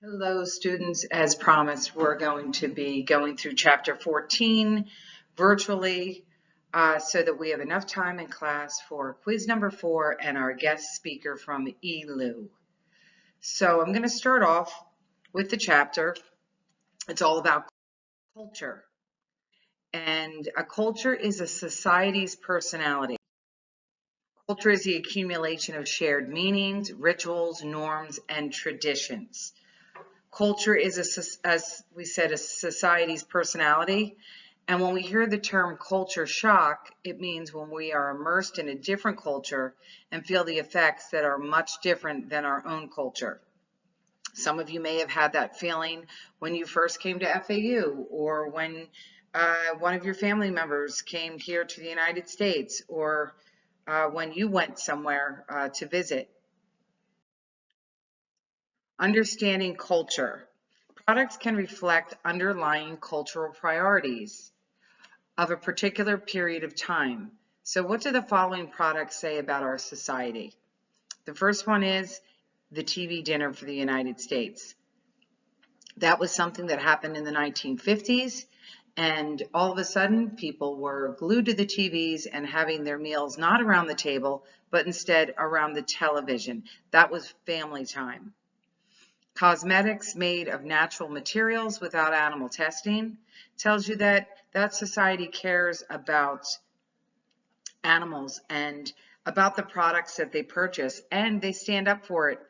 Hello, students. As promised, we're going to be going through Chapter 14 virtually so that we have enough time in class for quiz number 4 and our guest speaker from ELU. So I'm going to start off with the chapter. It's all about culture. And a culture is a society's personality. Culture is the accumulation of shared meanings, rituals, norms, and traditions. Culture is, as we said, a society's personality. And when we hear the term culture shock, it means when we are immersed in a different culture and feel the effects that are much different than our own culture. Some of you may have had that feeling when you first came to FAU, or when one of your family members came here to the United States, or when you went somewhere to visit. Understanding culture. Products can reflect underlying cultural priorities of a particular period of time. So what do the following products say about our society? The first one is the TV dinner for the United States. That was something that happened in the 1950s, and all of a sudden people were glued to the TVs and having their meals not around the table, but instead around the television. That was family time. Cosmetics made of natural materials without animal testing tells you that that society cares about animals and about the products that they purchase, and they stand up for it.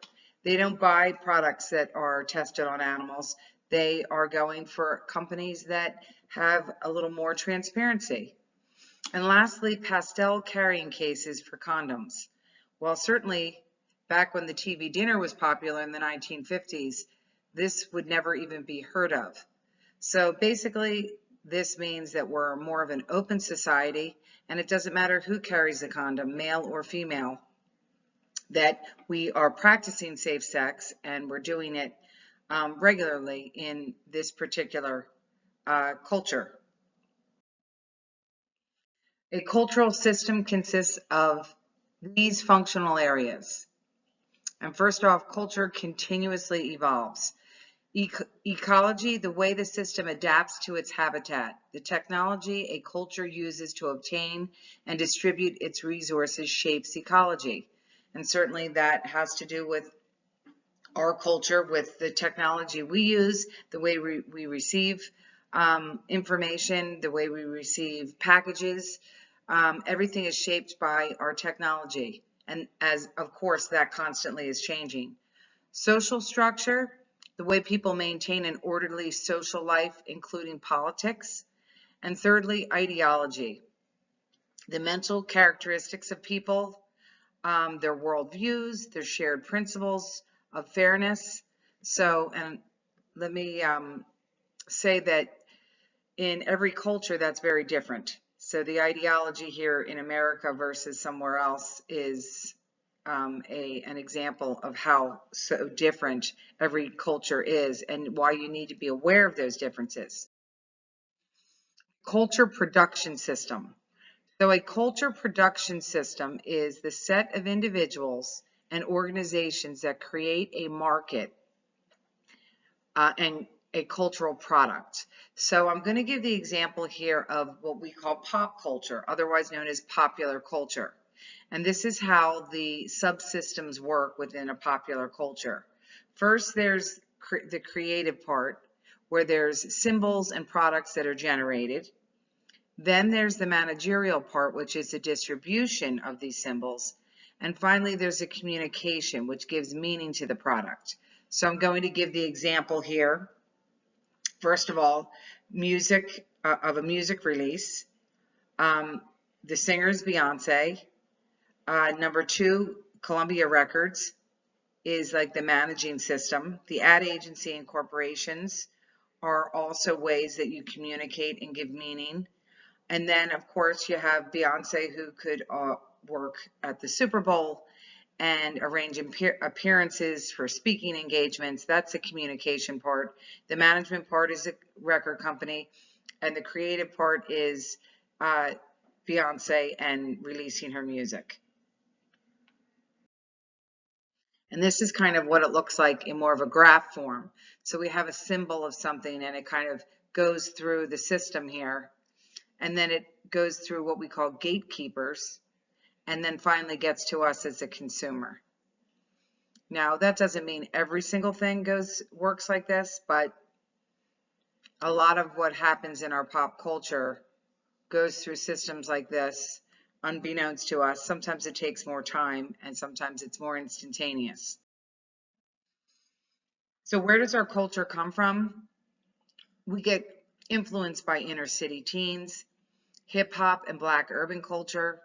They don't buy products that are tested on animals. They are going for companies that have a little more transparency. And lastly, pastel carrying cases for condoms. While certainly back when the TV dinner was popular in the 1950s, this would never even be heard of. So basically, this means that we're more of an open society, and it doesn't matter who carries the condom, male or female, that we are practicing safe sex, and we're doing it regularly in this particular culture. A cultural system consists of these functional areas. And first off, culture continuously evolves. Ecology, the way the system adapts to its habitat. The technology a culture uses to obtain and distribute its resources shapes ecology. And certainly that has to do with our culture, with the technology we use, the way we receive information, the way we receive packages. Everything is shaped by our technology. And as of course, that constantly is changing. Social structure, the way people maintain an orderly social life, including politics. And thirdly, ideology, the mental characteristics of people, their worldviews, their shared principles of fairness. So, and let me say that in every culture, that's very different. So the ideology here in America versus somewhere else is an example of how so different every culture is and why you need to be aware of those differences. Culture production system. So a culture production system is the set of individuals and organizations that create a market and a cultural product. So I'm going to give the example here of what we call pop culture, otherwise known as popular culture. And this is how the subsystems work within a popular culture. First, there's the creative part, where there's symbols and products that are generated. Then there's the managerial part, which is the distribution of these symbols. And finally, there's the communication, which gives meaning to the product. So I'm going to give the example here. First of all, music of a music release. The singer is Beyonce. Number 2, Columbia Records is like the managing system. The ad agency and corporations are also ways that you communicate and give meaning. And then, of course, you have Beyonce, who could work at the Super Bowl and arrange appearances for speaking engagements. That's the communication part. The management part is a record company, and the creative part is Beyonce and releasing her music. And this is kind of what it looks like in more of a graph form. So we have a symbol of something and it kind of goes through the system here. And then it goes through what we call gatekeepers and then finally gets to us as a consumer. Now, that doesn't mean every single thing works like this, but a lot of what happens in our pop culture goes through systems like this, unbeknownst to us. Sometimes it takes more time and sometimes it's more instantaneous. So where does our culture come from? We get influenced by inner city teens, hip hop and Black urban culture,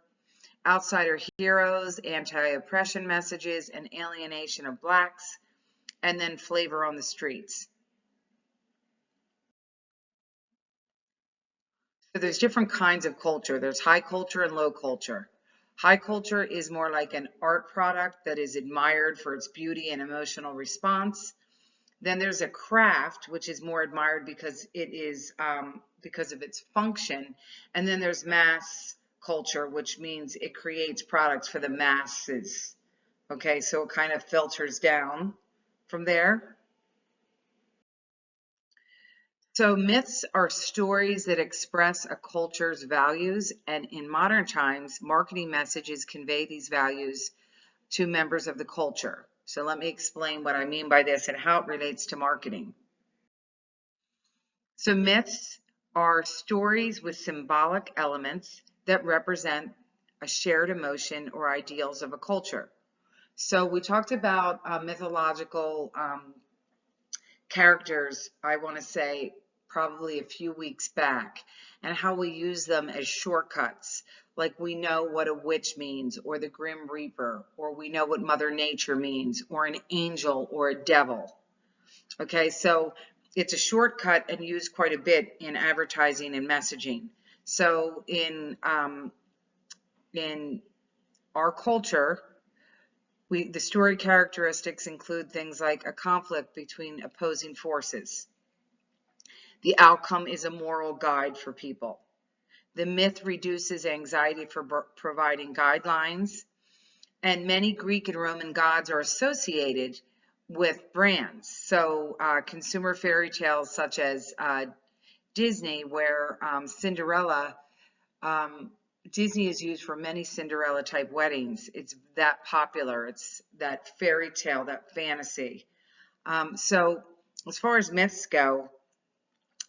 outsider heroes, anti-oppression messages, and alienation of Blacks, and then flavor on the streets. So there's different kinds of culture. There's high culture and low culture. High culture is more like an art product that is admired for its beauty and emotional response. Then there's a craft, which is more admired because it is because of its function. And then there's mass culture, which means it creates products for the masses. Okay, so it kind of filters down from there. So myths are stories that express a culture's values, and in modern times, marketing messages convey these values to members of the culture. So let me explain what I mean by this and how it relates to marketing. So myths are stories with symbolic elements that represent a shared emotion or ideals of a culture. So we talked about mythological characters, I want to say probably a few weeks back, and how we use them as shortcuts. Like we know what a witch means, or the Grim Reaper, or we know what Mother Nature means, or an angel or a devil. Okay, so it's a shortcut and used quite a bit in advertising and messaging. So in our culture, the story characteristics include things like a conflict between opposing forces. The outcome is a moral guide for people. The myth reduces anxiety for providing guidelines, and many Greek and Roman gods are associated with brands. So consumer fairy tales such as Disney, where Cinderella, Disney is used for many Cinderella type weddings. It's that popular. It's that fairy tale, that fantasy. So as far as myths go,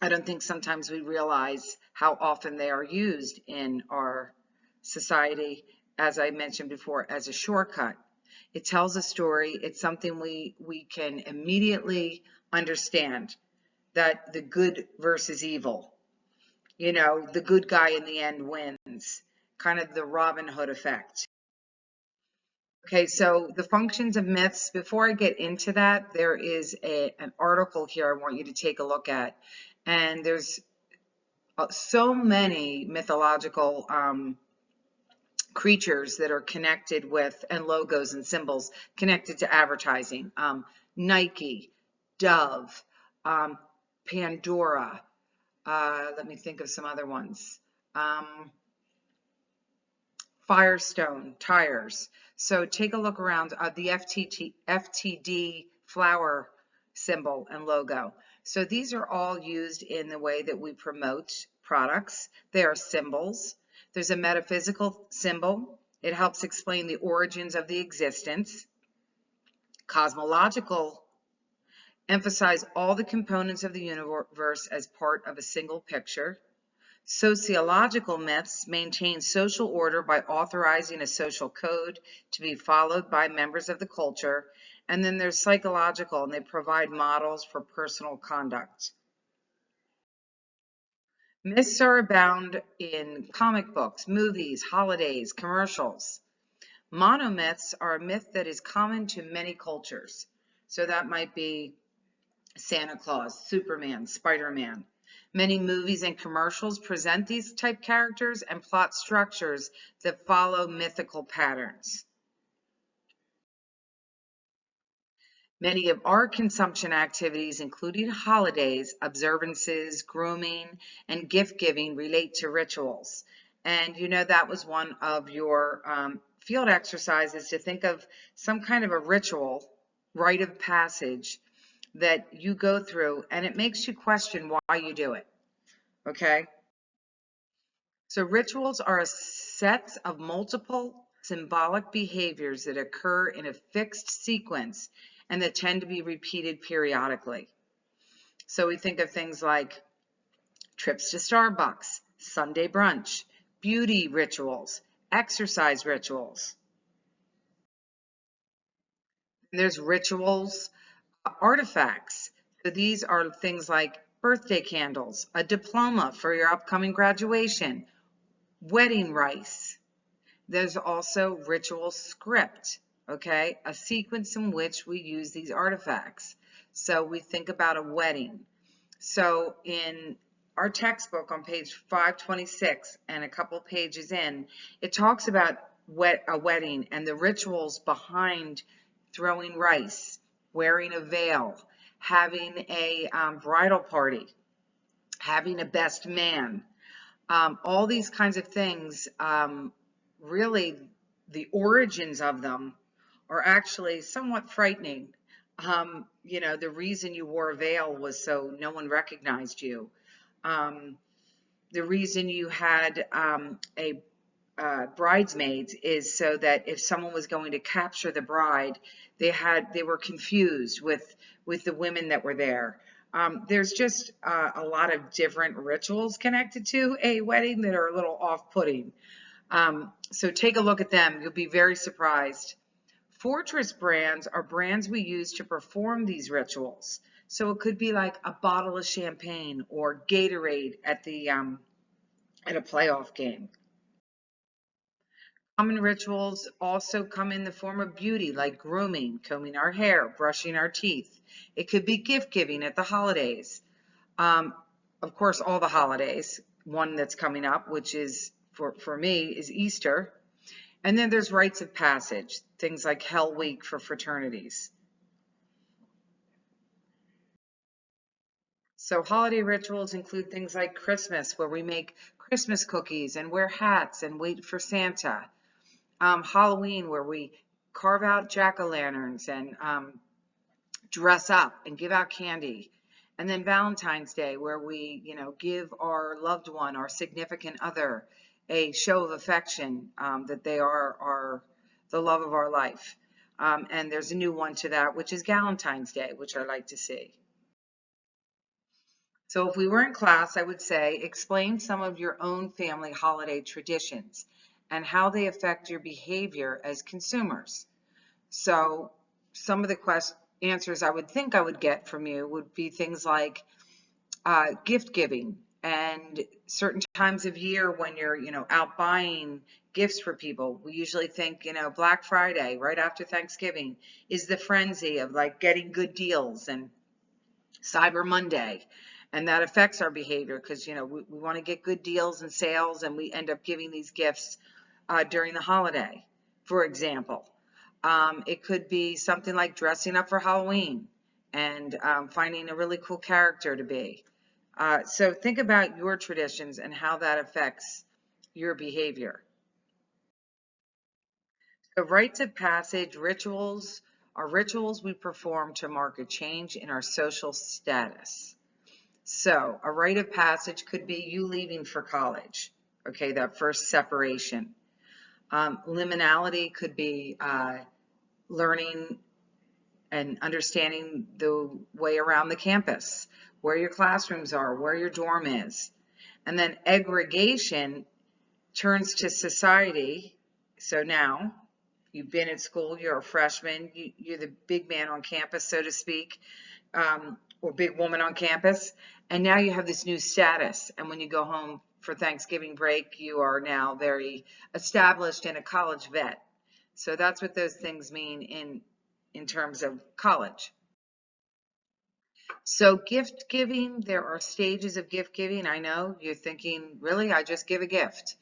I don't think sometimes we realize how often they are used in our society, as I mentioned before, as a shortcut. It tells a story. It's something we can immediately understand, that the good versus evil. You know, the good guy in the end wins, kind of the Robin Hood effect. Okay, so the functions of myths, before I get into that, there is an article here I want you to take a look at. And there's so many mythological creatures that are connected with, and logos and symbols connected to advertising. Nike, Dove, Pandora. Let me think of some other ones. Firestone tires. So take a look around the FTD flower symbol and logo. So these are all used in the way that we promote products. They are symbols. There's a metaphysical symbol. It helps explain the origins of the existence. Cosmological emphasize all the components of the universe as part of a single picture. Sociological myths maintain social order by authorizing a social code to be followed by members of the culture. And then there's psychological, and they provide models for personal conduct. Myths are abound in comic books, movies, holidays, commercials. Monomyths are a myth that is common to many cultures. So that might be Santa Claus, Superman, Spider-Man. Many movies and commercials present these type characters and plot structures that follow mythical patterns. Many of our consumption activities, including holidays, observances, grooming, and gift giving, relate to rituals. And you know, that was one of your field exercise is to think of some kind of a ritual, rite of passage that you go through, and it makes you question why you do it. Okay? So rituals are a set of multiple symbolic behaviors that occur in a fixed sequence and that tend to be repeated periodically. So we think of things like trips to Starbucks, Sunday brunch, beauty rituals, exercise rituals. And there's rituals, artifacts. So these are things like birthday candles, a diploma for your upcoming graduation, wedding rice. There's also ritual script, okay? A sequence in which we use these artifacts. So we think about a wedding. So in our textbook on page 526 and a couple pages in, it talks about a wedding and the rituals behind throwing rice, wearing a veil, having a bridal party, having a best man, all these kinds of things. Really, the origins of them are actually somewhat frightening. The reason you wore a veil was so no one recognized you. The reason you had a bridesmaids is so that if someone was going to capture the bride, they were confused with the women that were there. There's just a lot of different rituals connected to a wedding that are a little off-putting. So take a look at them. You'll be very surprised. Fortress brands are brands we use to perform these rituals. So it could be like a bottle of champagne or Gatorade at a playoff game. Common rituals also come in the form of beauty, like grooming, combing our hair, brushing our teeth. It could be gift giving at the holidays. Of course, all the holidays. One that's coming up, which is for me, is Easter. And then there's rites of passage, things like Hell Week for fraternities. So holiday rituals include things like Christmas, where we make Christmas cookies and wear hats and wait for Santa. Halloween, where we carve out jack-o'-lanterns and dress up and give out candy. And then Valentine's Day, where we, give our loved one, our significant other, a show of affection, that they are the love of our life. And there's a new one to that, which is Galentine's Day, which I like to see. So if we were in class, I would say, explain some of your own family holiday traditions and how they affect your behavior as consumers. So some of the answers I would think I would get from you would be things like gift giving and certain times of year when you're, out buying gifts for people. We usually think, Black Friday, right after Thanksgiving, is the frenzy of like getting good deals, and Cyber Monday. And that affects our behavior because, we want to get good deals and sales, and we end up giving these gifts during the holiday, for example. It could be something like dressing up for Halloween and finding a really cool character to be. So think about your traditions and how that affects your behavior. So rites of passage, rituals, are rituals we perform to mark a change in our social status. So a rite of passage could be you leaving for college, okay, that first separation. Liminality could be learning and understanding the way around the campus, where your classrooms are, where your dorm is. And then aggregation turns to society. So now you've been at school, you're a freshman, you're the big man on campus, so to speak, or big woman on campus. And now you have this new status. And when you go home for Thanksgiving break, you are now very established and a college vet. So that's what those things mean in terms of college. So gift giving, there are stages of gift giving. I know you're thinking, really, I just give a gift.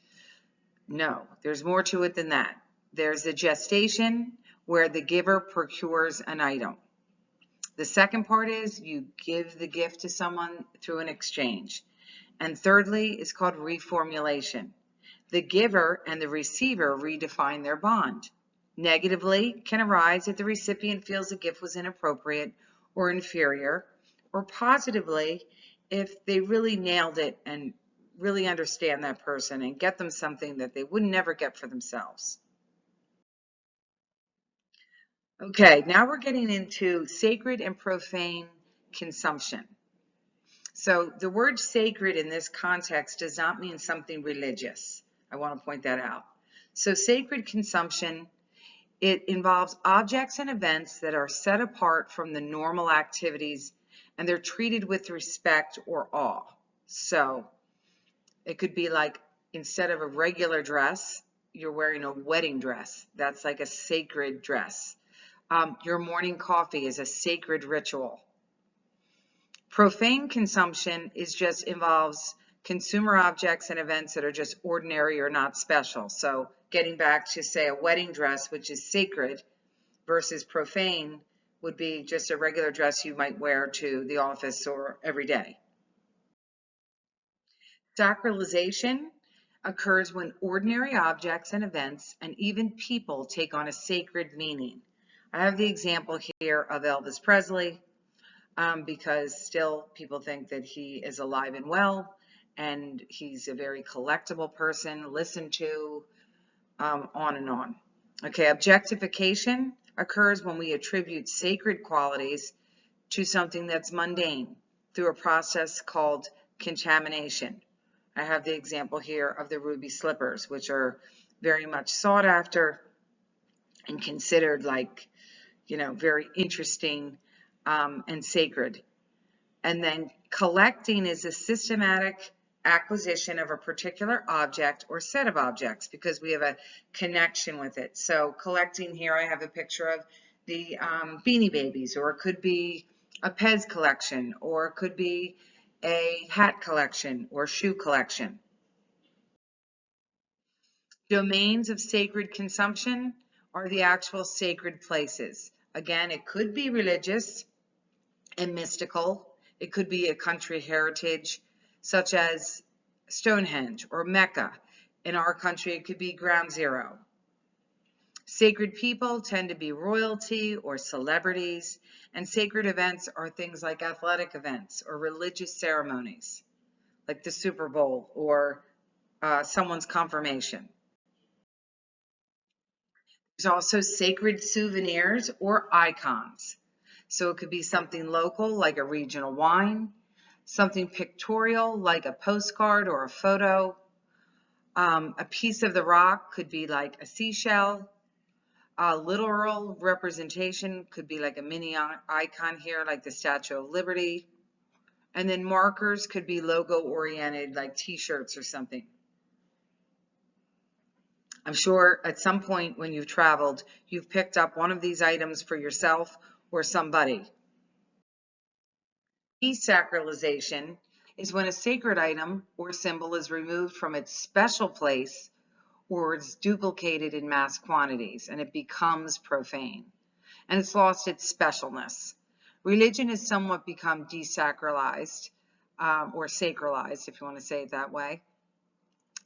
No, there's more to it than that. There's a gestation where the giver procures an item. The second part is you give the gift to someone through an exchange. And thirdly is called reformulation. The giver and the receiver redefine their bond. Negatively can arise if the recipient feels the gift was inappropriate or inferior, or positively if they really nailed it and really understand that person and get them something that they would never get for themselves. Okay, now we're getting into sacred and profane consumption. So the word sacred in this context does not mean something religious. I want to point that out. So sacred consumption, it involves objects and events that are set apart from the normal activities and they're treated with respect or awe. So it could be like instead of a regular dress, you're wearing a wedding dress. That's like a sacred dress. Your morning coffee is a sacred ritual. Profane consumption just involves consumer objects and events that are just ordinary or not special. So getting back to, say, a wedding dress, which is sacred, versus profane would be just a regular dress you might wear to the office or every day. Sacralization occurs when ordinary objects and events and even people take on a sacred meaning. I have the example here of Elvis Presley. Because still people think that he is alive and well, and he's a very collectible person, listened to, on and on. Okay, objectification occurs when we attribute sacred qualities to something that's mundane through a process called contamination. I have the example here of the ruby slippers, which are very much sought after and considered like, very interesting and sacred. And then collecting is a systematic acquisition of a particular object or set of objects because we have a connection with it. So collecting here, I have a picture of the Beanie Babies, or it could be a Pez collection, or it could be a hat collection or shoe collection. Domains of sacred consumption are the actual sacred places. Again, it could be religious and mystical. It could be a country heritage, such as Stonehenge or Mecca. In our country, it could be Ground Zero. Sacred people tend to be royalty or celebrities, and sacred events are things like athletic events or religious ceremonies, like the Super Bowl or someone's confirmation. There's also sacred souvenirs or icons. So it could be something local, like a regional wine, something pictorial, like a postcard or a photo. A piece of the rock could be like a seashell. A literal representation could be like a mini icon here, like the Statue of Liberty. And then markers could be logo-oriented, like t-shirts or something. I'm sure at some point when you've traveled, you've picked up one of these items for yourself or somebody. Desacralization is when a sacred item or symbol is removed from its special place or is duplicated in mass quantities and it becomes profane and it's lost its specialness. Religion has somewhat become desacralized or sacralized, if you want to say it that way,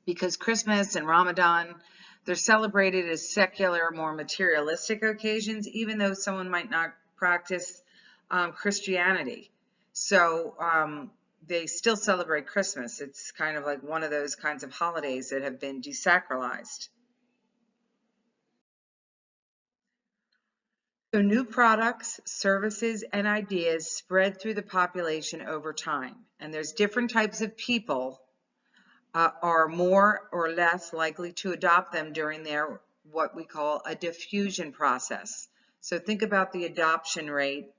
because Christmas and Ramadan, they're celebrated as secular, more materialistic occasions, even though someone might not practice Christianity. So they still celebrate Christmas. It's kind of like one of those kinds of holidays that have been desacralized. So new products, services, and ideas spread through the population over time. And there's different types of people are more or less likely to adopt them during their what we call a diffusion process. So think about the adoption rate.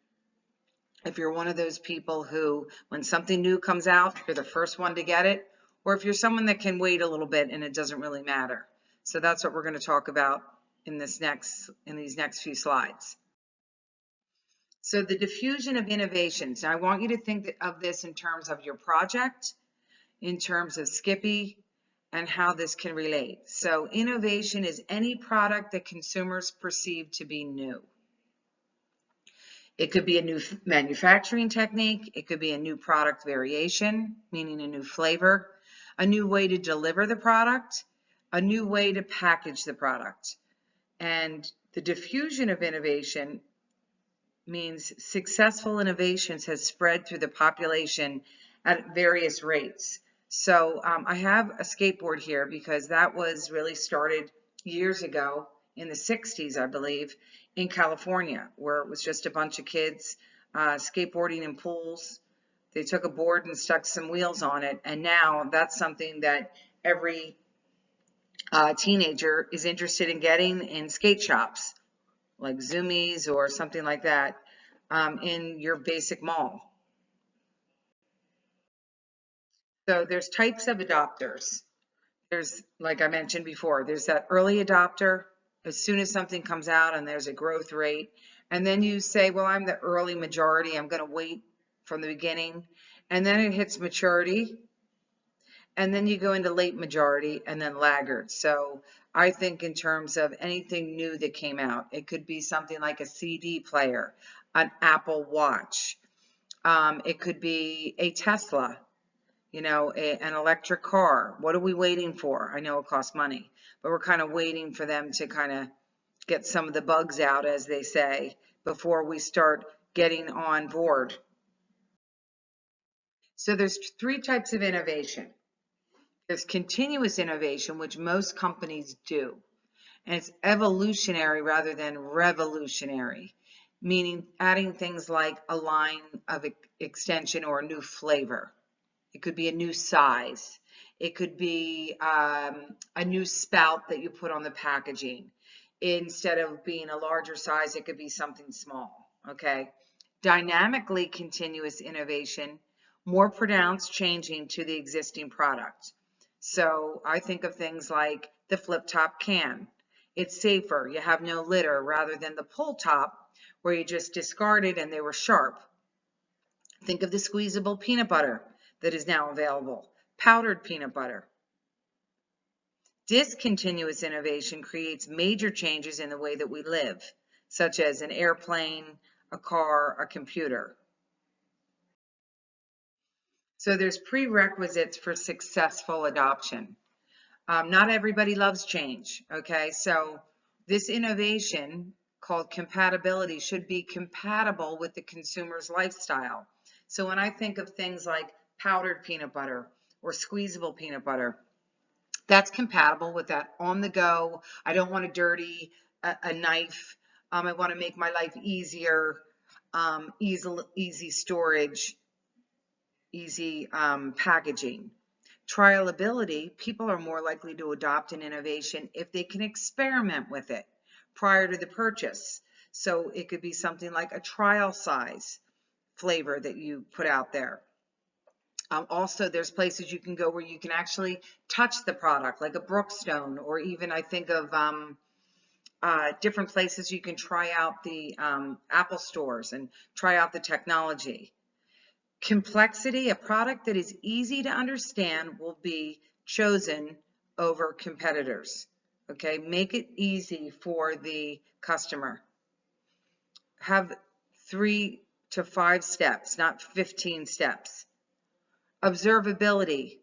If you're one of those people who, when something new comes out, you're the first one to get it, or if you're someone that can wait a little bit and it doesn't really matter. So that's what we're going to talk about in these next few slides. So the diffusion of innovations. Now I want you to think of this in terms of your project, in terms of Skippy, and how this can relate. So innovation is any product that consumers perceive to be new. It could be a new manufacturing technique. It could be a new product variation, meaning a new flavor, a new way to deliver the product, a new way to package the product. And the diffusion of innovation means successful innovations has spread through the population at various rates. So I have a skateboard here because that was really started years ago in the 60s, I believe, in California, where it was just a bunch of kids skateboarding in pools. They took a board and stuck some wheels on it, and now that's something that every teenager is interested in getting in skate shops like Zoomies or something like that in your basic mall. So there's types of adopters. There's, like I mentioned before, there's that early adopter as soon as something comes out and there's a growth rate. And then you say, well, I'm the early majority. I'm going to wait from the beginning. And then it hits maturity. And then you go into late majority and then laggard. So I think in terms of anything new that came out, it could be something like a CD player, an Apple Watch. It could be a Tesla, you know, an electric car. What are we waiting for? I know it costs money, but we're kind of waiting for them to kind of get some of the bugs out, as they say, before we start getting on board. So there's three types of innovation. There's continuous innovation, which most companies do, and it's evolutionary rather than revolutionary, meaning adding things like a line of extension or a new flavor. It could be a new size. It could be a new spout that you put on the packaging. Instead of being a larger size, it could be something small, okay? Dynamically continuous innovation, more pronounced changing to the existing product. So I think of things like the flip top can. It's safer. You have no litter rather than the pull top where you just discarded and they were sharp. Think of the squeezable peanut butter that is now available, powdered peanut butter. Discontinuous innovation creates major changes in the way that we live, such as an airplane, a car, a computer. So there's prerequisites for successful adoption. Not everybody loves change, okay? So this innovation called compatibility should be compatible with the consumer's lifestyle. So when I think of things like powdered peanut butter or squeezable peanut butter, that's compatible with that on the go. I don't want to dirty a knife. I want to make my life easier, easy storage, easy packaging. Trialability, people are more likely to adopt an innovation if they can experiment with it prior to the purchase. So it could be something like a trial size flavor that you put out there. Also, there's places you can go where you can actually touch the product, like a Brookstone, or even I think of different places you can try out the Apple stores and try out the technology. Complexity, a product that is easy to understand will be chosen over competitors. Okay, make it easy for the customer. Have 3 to 5 steps, not 15 steps. Observability.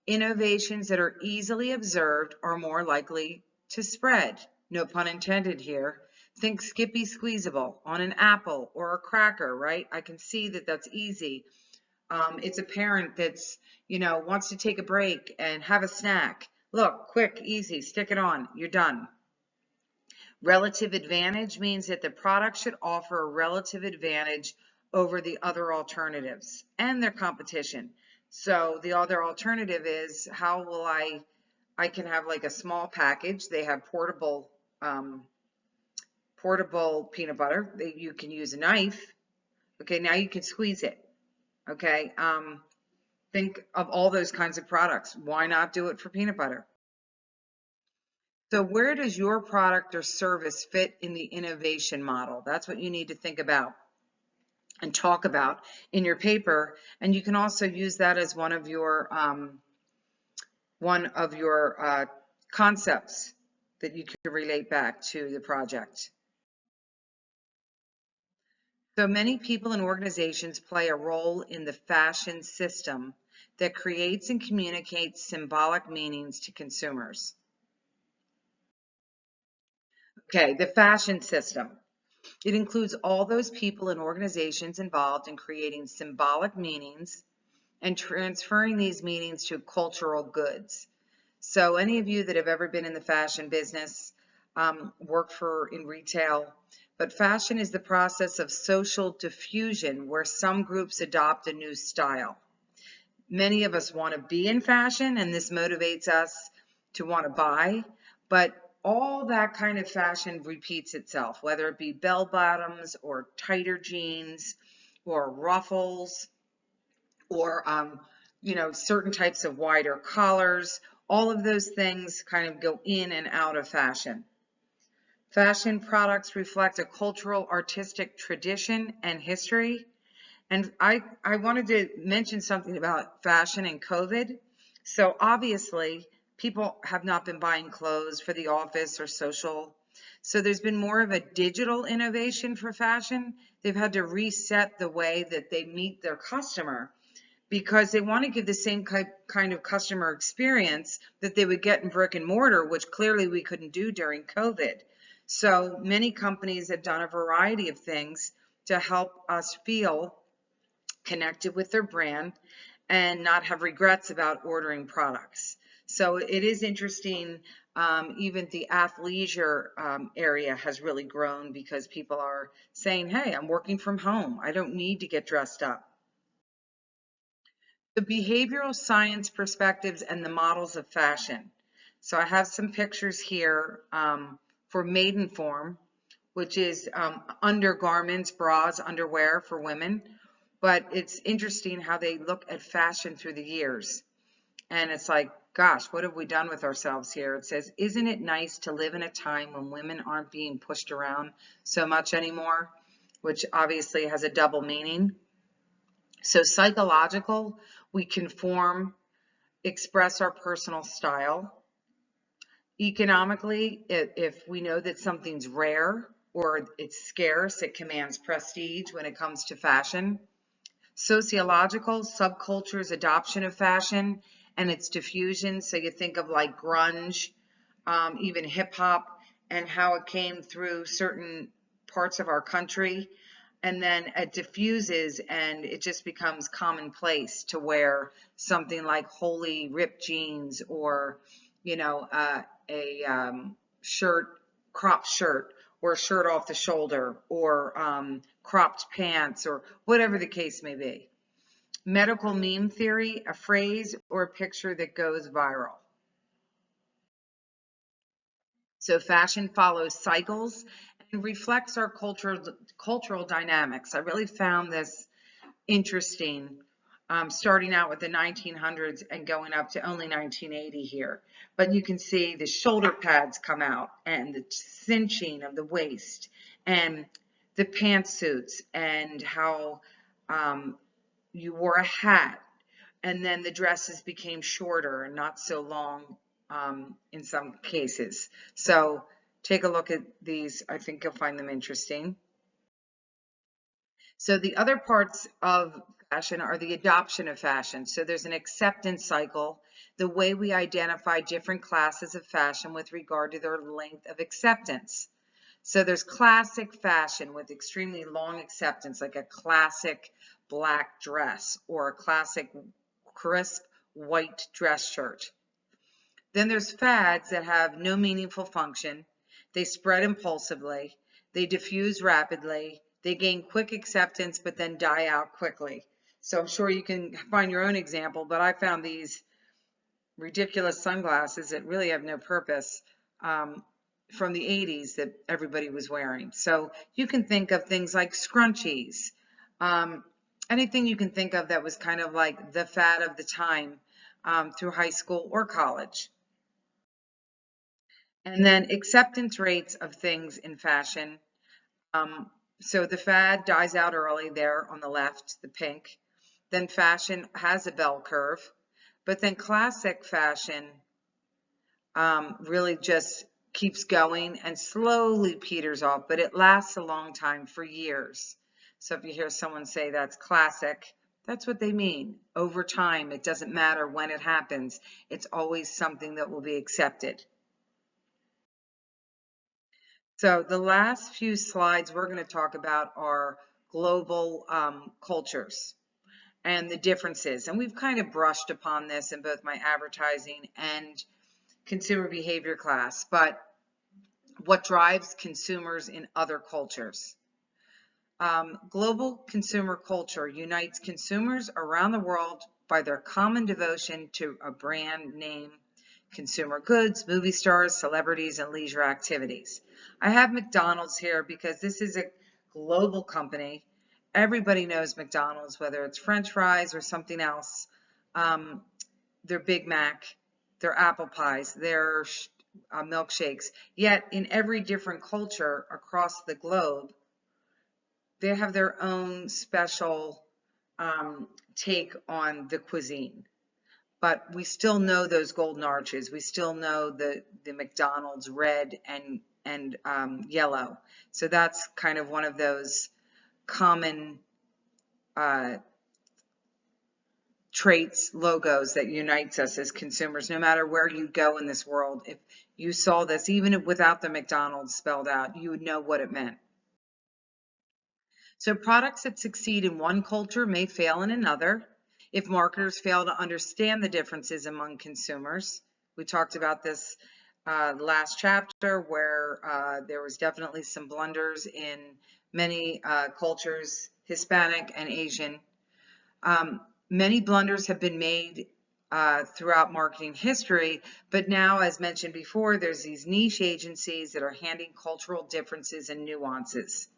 Innovations that are easily observed are more likely to spread. No pun intended here. Think Skippy Squeezable on an apple or a cracker, right? I can see that that's easy. It's a parent that's, you know, wants to take a break and have a snack. Look, quick, easy, stick it on, you're done. Relative advantage means that the product should offer a relative advantage over the other alternatives and their competition. So the other alternative is how will I can have like a small package. They have portable peanut butter. You can use a knife. Okay, now you can squeeze it. Okay, think of all those kinds of products. Why not do it for peanut butter? So where does your product or service fit in the innovation model? That's what you need to think about and talk about in your paper. And you can also use that as one of your concepts that you can relate back to the project. So many people and organizations play a role in the fashion system that creates and communicates symbolic meanings to consumers. Okay, the fashion system. It includes all those people and organizations involved in creating symbolic meanings and transferring these meanings to cultural goods. So any of you that have ever been in the fashion business, work in retail, but fashion is the process of social diffusion where some groups adopt a new style. Many of us want to be in fashion, and this motivates us to want to buy, but all that kind of fashion repeats itself, whether it be bell bottoms or tighter jeans or ruffles or certain types of wider collars. All of those things kind of go in and out of fashion. Fashion products reflect a cultural, artistic tradition and history. And I wanted to mention something about fashion and COVID. So obviously, people have not been buying clothes for the office or social. So there's been more of a digital innovation for fashion. They've had to reset the way that they meet their customer because they want to give the same kind of customer experience that they would get in brick and mortar, which clearly we couldn't do during COVID. So many companies have done a variety of things to help us feel connected with their brand and not have regrets about ordering products. So it is interesting. Even the athleisure area has really grown because people are saying, hey, I'm working from home. I don't need to get dressed up. The behavioral science perspectives and the models of fashion. So I have some pictures here for maiden form, which is undergarments, bras, underwear for women. But it's interesting how they look at fashion through the years. And it's like, gosh, what have we done with ourselves here? It says, isn't it nice to live in a time when women aren't being pushed around so much anymore? Which obviously has a double meaning. So psychological, we conform, express our personal style. Economically, if we know that something's rare or it's scarce, it commands prestige when it comes to fashion. Sociological, subcultures adoption of fashion and its diffusion. So you think of like grunge, even hip hop, and how it came through certain parts of our country. And then it diffuses and it just becomes commonplace to wear something like wholly ripped jeans or, a shirt, cropped shirt, or a shirt off the shoulder, or cropped pants, or whatever the case may be. Medical meme theory, a phrase or a picture that goes viral. So fashion follows cycles and reflects our cultural dynamics. I really found this interesting, starting out with the 1900s and going up to only 1980 here. But you can see the shoulder pads come out and the cinching of the waist and the pantsuits and how you wore a hat, and then the dresses became shorter and not so long in some cases. So take a look at these. I think you'll find them interesting. So the other parts of fashion are the adoption of fashion. So there's an acceptance cycle, the way we identify different classes of fashion with regard to their length of acceptance. So there's classic fashion with extremely long acceptance, like a classic black dress or a classic crisp white dress shirt. Then there's fads that have no meaningful function. They spread impulsively. They diffuse rapidly. They gain quick acceptance, but then die out quickly. So I'm sure you can find your own example, but I found these ridiculous sunglasses that really have no purpose from the 80s that everybody was wearing. So you can think of things like scrunchies, anything you can think of that was kind of like the fad of the time through high school or college. And then acceptance rates of things in fashion. Um, so the fad dies out early there on the left, the pink. Then fashion has a bell curve, but then classic fashion really just keeps going and slowly peters off, but it lasts a long time for years. So if you hear someone say that's classic, that's what they mean. Over time, it doesn't matter when it happens. It's always something that will be accepted. So the last few slides we're going to talk about are global cultures and the differences. And we've kind of brushed upon this in both my advertising and consumer behavior class, but what drives consumers in other cultures? Global consumer culture unites consumers around the world by their common devotion to a brand name, consumer goods, movie stars, celebrities, and leisure activities. I have McDonald's here because this is a global company. Everybody knows McDonald's, whether it's French fries or something else. Their Big Mac, their apple pies, their milkshakes. Yet in every different culture across the globe, they have their own special take on the cuisine. But we still know those golden arches. We still know the McDonald's red and yellow. So that's kind of one of those common traits, logos that unites us as consumers. No matter where you go in this world, if you saw this, even without the McDonald's spelled out, you would know what it meant. So products that succeed in one culture may fail in another if marketers fail to understand the differences among consumers. We talked about this last chapter where there was definitely some blunders in many cultures, Hispanic and Asian. Many blunders have been made throughout marketing history, but now, as mentioned before, there's these niche agencies that are handling cultural differences and nuances.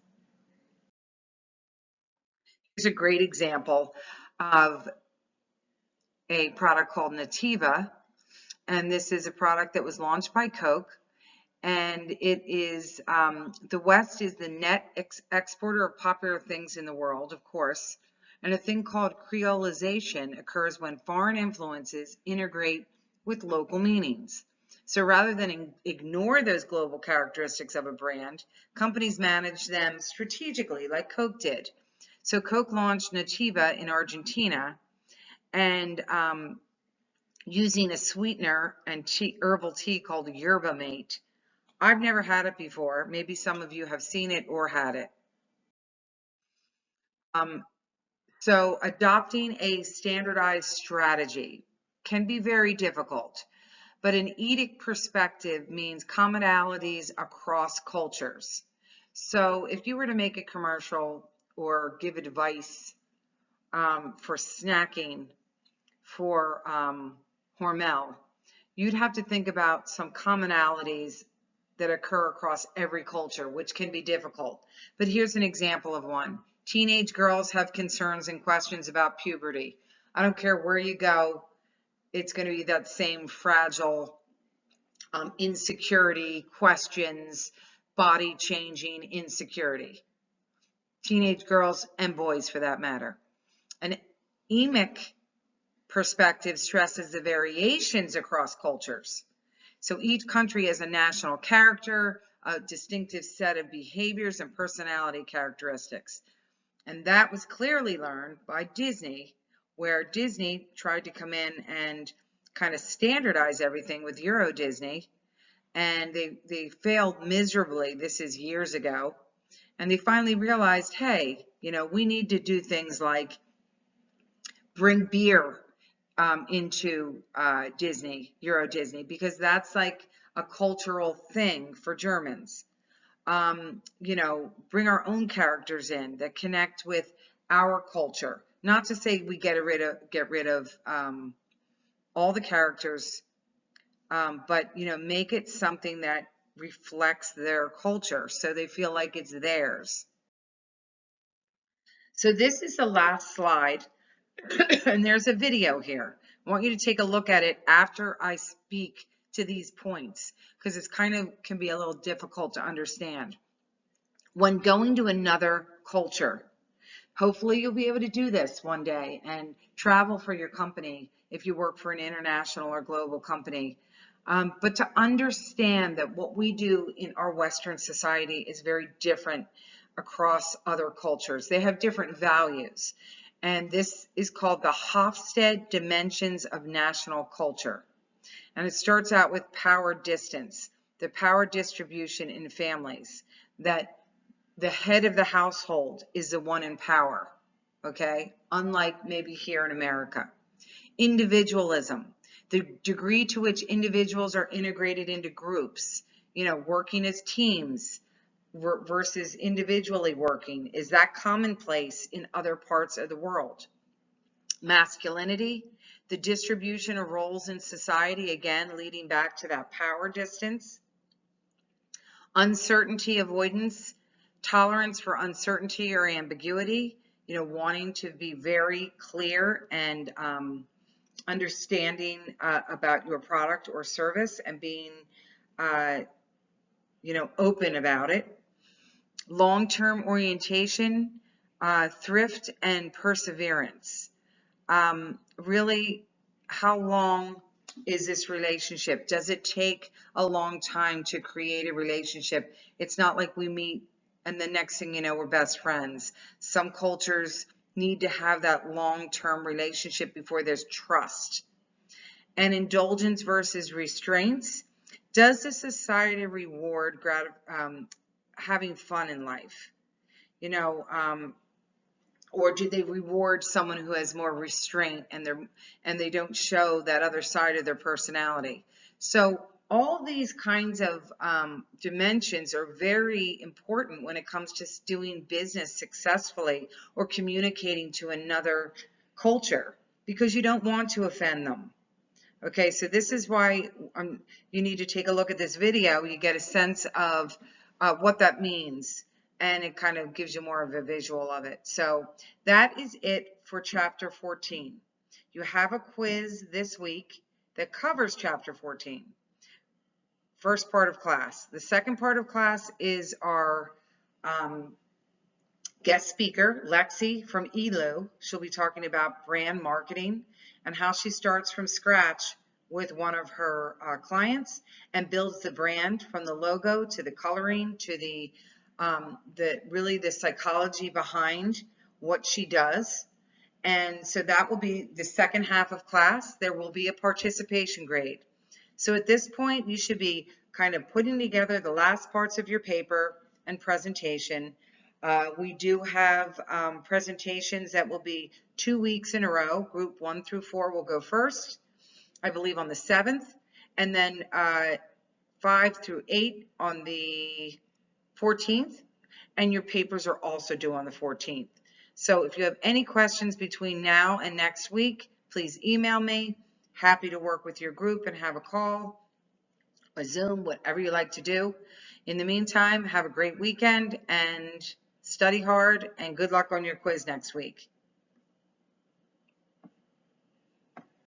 Here's a great example of a product called Nativa, and this is a product that was launched by Coke, and it is, the West is the net exporter of popular things in the world, of course, and a thing called creolization occurs when foreign influences integrate with local meanings. So rather than ignore those global characteristics of a brand, companies manage them strategically like Coke did. So Coke launched Nativa in Argentina, and using a sweetener and herbal tea called yerba mate. I've never had it before. Maybe some of you have seen it or had it. So adopting a standardized strategy can be very difficult, but an edict perspective means commonalities across cultures. So if you were to make a commercial or give advice for snacking for Hormel, you'd have to think about some commonalities that occur across every culture, which can be difficult. But here's an example of one. Teenage girls have concerns and questions about puberty. I don't care where you go, it's going to be that same fragile insecurity, questions, body changing insecurity. Teenage girls and boys for that matter. An emic perspective stresses the variations across cultures. So each country has a national character, a distinctive set of behaviors and personality characteristics. And that was clearly learned by Disney, where Disney tried to come in and kind of standardize everything with Euro Disney. And they failed miserably. This is years ago. And they finally realized, hey, we need to do things like bring beer into Disney, Euro Disney, because that's like a cultural thing for Germans. Bring our own characters in that connect with our culture. Not to say we get rid of all the characters, but make it something that reflects their culture, so they feel like it's theirs. So this is the last slide. And there's a video here. I want you to take a look at it after I speak to these points, because it's can be a little difficult to understand. When going to another culture, hopefully you'll be able to do this one day and travel for your company if you work for an international or global company. But to understand that what we do in our Western society is very different across other cultures. They have different values. And this is called the Hofstede Dimensions of National Culture. And it starts out with power distance. the power distribution in families, that the head of the household is the one in power, okay? Unlike maybe here in America. Individualism, the degree to which individuals are integrated into groups, working as teams versus individually working. Is that commonplace in other parts of the world? Masculinity, the distribution of roles in society, again, leading back to that power distance. Uncertainty avoidance, tolerance for uncertainty or ambiguity, wanting to be very clear and understanding about your product or service and being, open about it. Long-term orientation, thrift and perseverance. Really, how long is this relationship? Does it take a long time to create a relationship? It's not like we meet and the next thing you know, we're best friends. Some cultures need to have that long-term relationship before there's trust. And indulgence versus restraints. Does the society reward having fun in life? Or do they reward someone who has more restraint and they don't show that other side of their personality? So all these kinds of dimensions are very important when it comes to doing business successfully or communicating to another culture, because you don't want to offend them. Okay, so this is why you need to take a look at this video. You get a sense of what that means, and it kind of gives you more of a visual of it. So that is it for Chapter 14. You have a quiz this week that covers Chapter 14. First part of class. The second part of class is our guest speaker, Lexi from ELU. She'll be talking about brand marketing and how she starts from scratch with one of her clients and builds the brand from the logo to the coloring to the psychology behind what she does. And so that will be the second half of class. There will be a participation grade. So at this point, you should be kind of putting together the last parts of your paper and presentation. We do have presentations that will be 2 weeks in a row. Group 1 through 4 will go first, I believe on the 7th, and then 5 through 8 on the 14th, and your papers are also due on the 14th. So if you have any questions between now and next week, please email me. Happy to work with your group and have a call, a Zoom, whatever you like to do. In the meantime, have a great weekend and study hard, and good luck on your quiz next week.